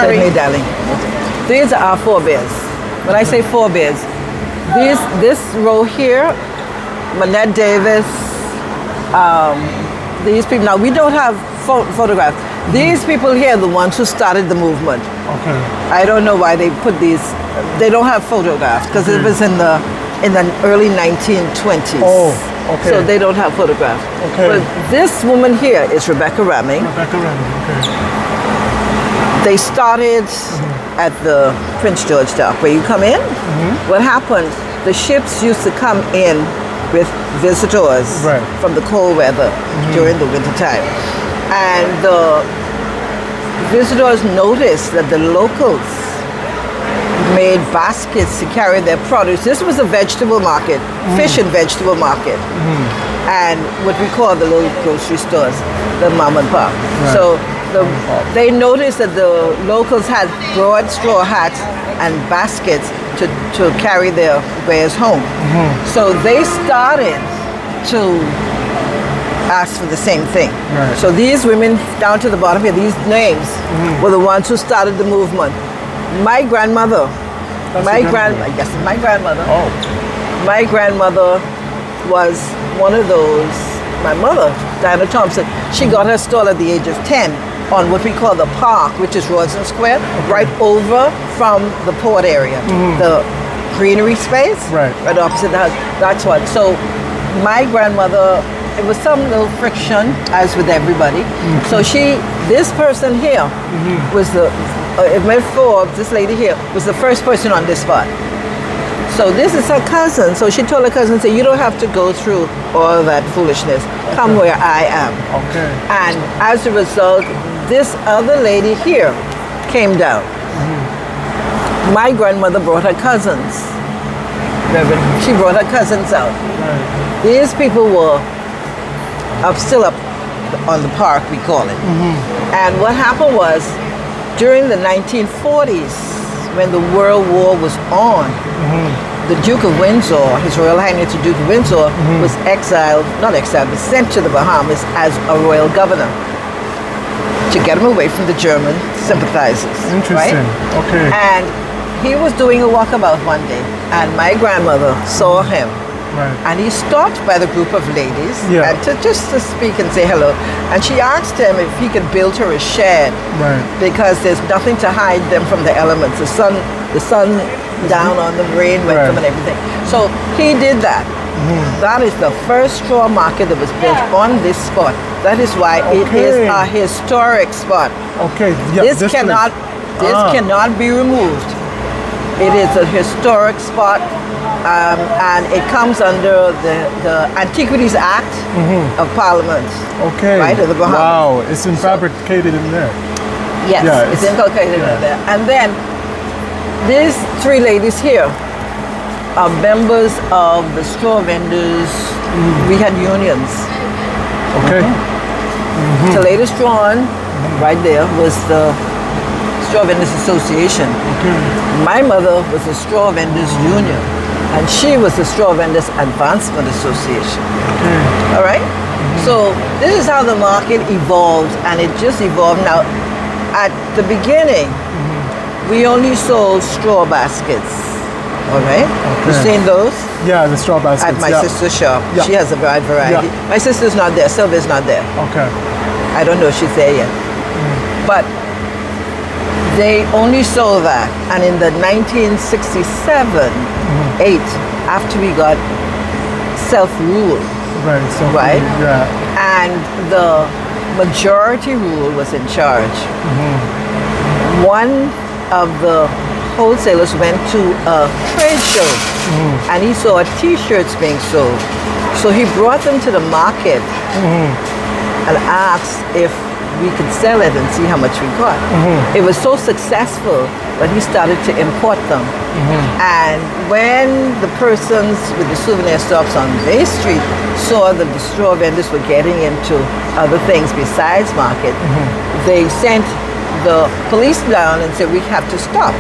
Certainly, darling. These are our forebears. When I say forebears, this row here, Manette Davis, these people. Now, we don't have photographs. These people here are the ones who started the movement. Okay. I don't know why they put these. They don't have photographs because it was in the early 1920s. Oh, okay. So they don't have photographs. Okay. But this woman here is Rebecca Ramming. Rebecca Ramming, okay. They started at the Prince George Dock. Where you come in, what happened, the ships used to come in with visitors from the cold weather during the winter time. And the visitors noticed that the locals made baskets to carry their produce. This was a vegetable market, fish and vegetable market, and what we call the little grocery stores, the mom and pop. So they noticed that the locals had broad straw hats and baskets to carry their wares home. So they started to ask for the same thing. So these women down to the bottom here, these names were the ones who started the movement. My grandmother, my grandmother was one of those. My mother, Diana Thompson, she got her stall at the age of 10 on what we call the park, which is Rosen Square, right over from the port area, the greenery space, right opposite the house. That's what. So my grandmother, it was some little friction, as with everybody. So this person here was this lady here was the first person on this spot. So this is her cousin. So she told her cousin, say, you don't have to go through all that foolishness. Come where I am. Okay. And as a result, this other lady here came down. My grandmother brought her cousins. She brought her cousins out. These people were still up on the park, we call it. And what happened was, during the 1940s, when the World War was on, the Duke of Windsor, His Royal Highness the Duke of Windsor, was but sent to the Bahamas as a royal governor to get him away from the German sympathizers. Interesting. Right? Okay. And he was doing a walkabout one day, and my grandmother saw him. And he stopped by the group of ladies and just to speak and say hello. And she asked him if he could build her a shed because there's nothing to hide them from the elements. The sun down on them, rain wet them and everything. So he did that. That is the first straw market that was built on this spot. That is why it is a historic spot. Okay. Yeah, this cannot be removed. It is a historic spot. And it comes under the Antiquities Act of Parliament. Okay. Right, of the Bahamas. Wow, it's fabricated in there. Yes, it's inculcated in there. And then these three ladies here are members of the straw vendors. We had unions. Okay. The latest drawn right there was the Straw Vendors Association. My mother was the Straw Vendors Union. And she was the Straw Vendors Advancement Association. All right? So this is how the market evolved, and it just evolved. Now, at the beginning, we only sold straw baskets. All right? You've seen those? Yeah, the straw baskets. At my sister's shop. She has a wide variety. My sister's not there. Sylvia's not there. Okay. I don't know if she's there yet. But they only sold that. And in the 1967, 8, after we got self-rule, and the majority rule was in charge. One of the wholesalers went to a trade show and he saw t-shirts being sold. So he brought them to the market and asked if we could sell it and see how much we got. It was so successful that he started to import them. And when the persons with the souvenir shops on Bay Street saw that the straw vendors were getting into other things besides market, they sent the police down and said, we have to stop.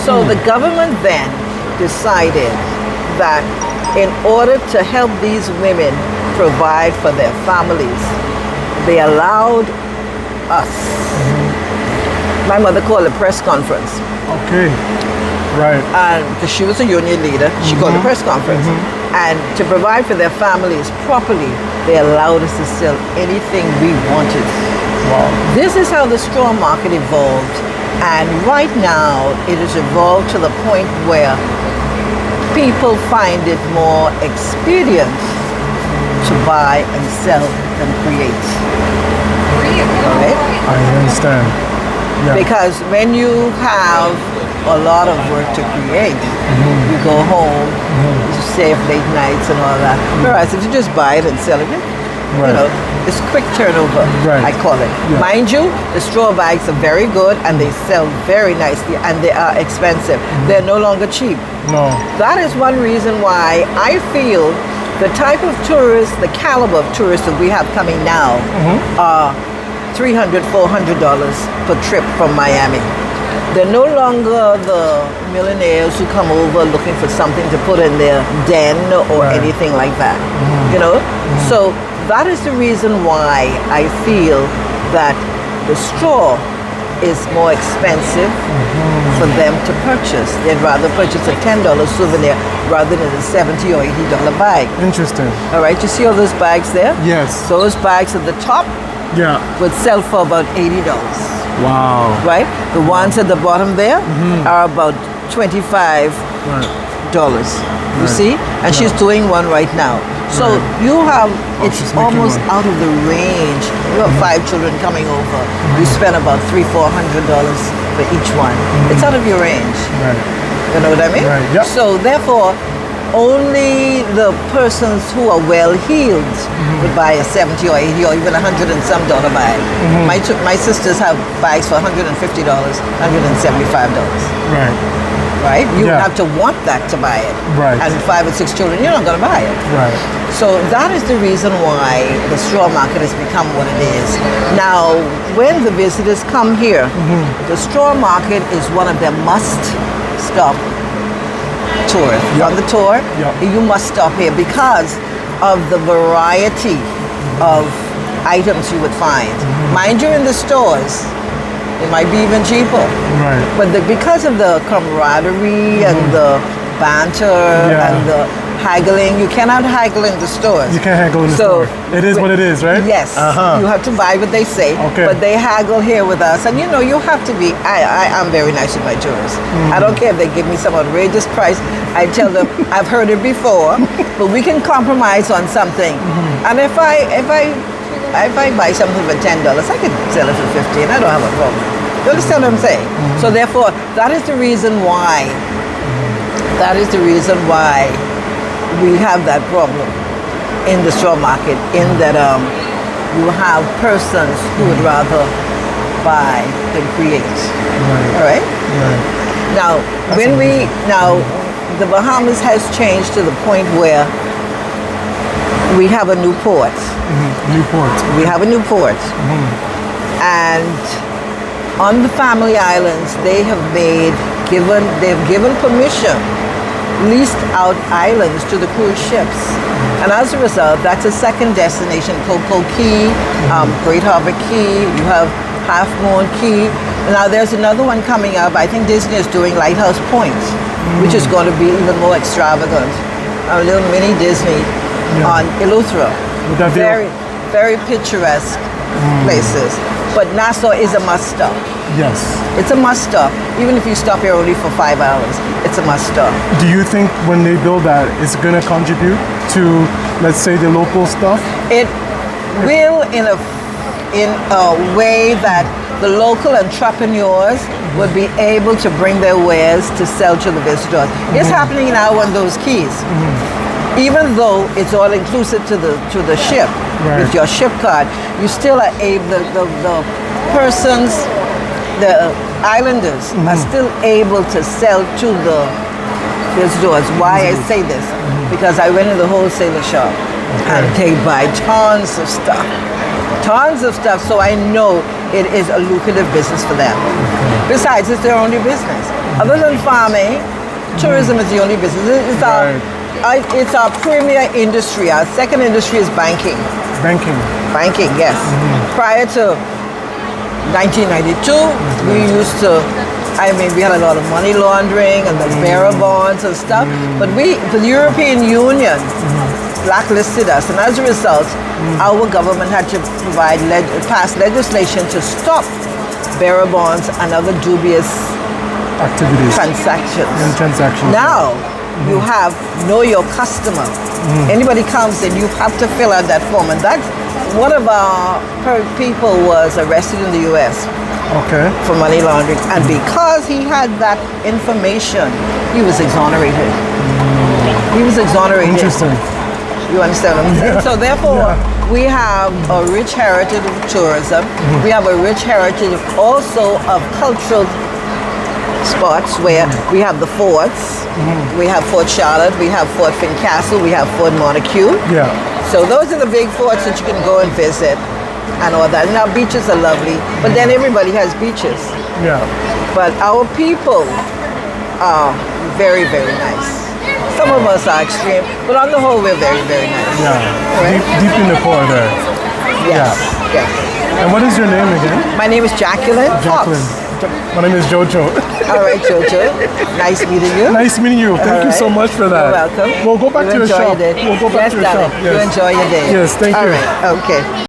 So the government then decided that in order to help these women provide for their families, they allowed us. My mother called a press conference. Okay. Right. And because she was a union leader, she called a press conference. And to provide for their families properly, they allowed us to sell anything we wanted. Wow. This is how the straw market evolved. And right now, it has evolved to the point where people find it more expedient to buy and sell than create. Right? I understand. Yeah. Because when you have a lot of work to create, you go home, you stay up late nights and all that. Whereas if you just buy it and sell it, you know, it's quick turnover, I call it. Yeah. Mind you, the straw bags are very good and they sell very nicely and they are expensive. They're no longer cheap. No. That is one reason why I feel the type of tourists, the caliber of tourists that we have coming now are $300, $400 per trip from Miami. They're no longer the millionaires who come over looking for something to put in their den or anything like that. You know? So that is the reason why I feel that the straw is more expensive for them to purchase. They'd rather purchase a $10 souvenir rather than a $70 or $80 bag. Interesting. All right, you see all those bags there? Yes. Those bags at the top would sell for about $80. Wow. Right? The ones at the bottom there are about $25. You see? And she's doing one right now. So you have, it's almost out of the range. You have 5 children coming over. You spend about $300, $400 for each one. It's out of your range. Right. You know what I mean? Right. Yep. So therefore, only the persons who are well-heeled would buy a $70 or $80 or even $100 and some dollar bag. My sisters have bags for $150, $175. Right. Right? You would have to want that to buy it. Right. And 5 or 6 children, you're not going to buy it. Right. So that is the reason why the straw market has become what it is. Now, when the visitors come here, the straw market is one of their must-stop tours. On the tour, you must stop here because of the variety of items you would find. Mind you, in the stores, it might be even cheaper. Right. But because of the camaraderie and the banter and the haggling, you cannot haggle in the stores. You can't haggle in the store. It is what it is, right? Yes. You have to buy what they say. Okay. But they haggle here with us. And you know, you have to be, I'm very nice with my tourists. I don't care if they give me some outrageous price. I tell them, I've heard it before, but we can compromise on something. And if I buy something for $10, I can sell it for $15. I don't have a problem. You understand what I'm saying? So therefore, that is the reason why. That is the reason why we have that problem in the straw market. In that you have persons who would rather buy than create. All right. Now, the Bahamas has changed to the point where we have a new port. We have a new port. And on the family islands, they've given permission, leased out islands to the cruise ships. And as a result, that's a second destination, Coco Key, Great Harbor Key, you have Half Moon Key. Now there's another one coming up. I think Disney is doing Lighthouse Point, which is going to be even more extravagant. A little mini Disney on Eleuthera. Very, very picturesque places. But Nassau is a must-stop. Yes. It's a must-stop. Even if you stop here only for 5 hours, it's a must-stop. Do you think when they build that, it's going to contribute to, let's say, the local stuff? It will in a way that the local entrepreneurs will be able to bring their wares to sell to the visitors. It's happening now on those keys. Even though it's all inclusive to the ship, with your ship card, you still are able, the persons, the islanders are still able to sell to the visitors. Why I say this? Because I went in the wholesaler shop and they buy tons of stuff. So I know it is a lucrative business for them. Besides, it's their only business. Other than farming, tourism is the only business. It's our premier industry. Our second industry is banking. Banking, yes. Prior to 1992, we used to, we had a lot of money laundering and the bearer bonds and stuff, but the European Union blacklisted us, and as a result, our government had to pass legislation to stop bearer bonds and other dubious Activities. transactions. Now, you have know your customer. Anybody comes and you have to fill out that form, and that's one of our people was arrested in the U.S. Okay. for money laundering, and because he had that information, he was exonerated. He was exonerated. Interesting. You understand what I'm saying? So therefore, we have a rich heritage of tourism. We have a rich heritage also of cultural spots where we have the forts. We have Fort Charlotte, we have Fort Fincastle, we have Fort Montague. Yeah. So those are the big forts that you can go and visit and all that. Now beaches are lovely, but then everybody has beaches. Yeah. But our people are very, very nice. Some of us are extreme, but on the whole, we're very, very nice. Yeah. Right? Deep in the core there. Yes. Yeah. Yes. And what is your name again? My name is Jacqueline. Jacqueline. My name is JoJo. All right, JoJo. Nice meeting you. Nice meeting you. Thank you so much for that. You're welcome. We'll go back to your shop. Your day. We'll go back to your shop. You enjoy your day. Yes, thank you. All right, okay.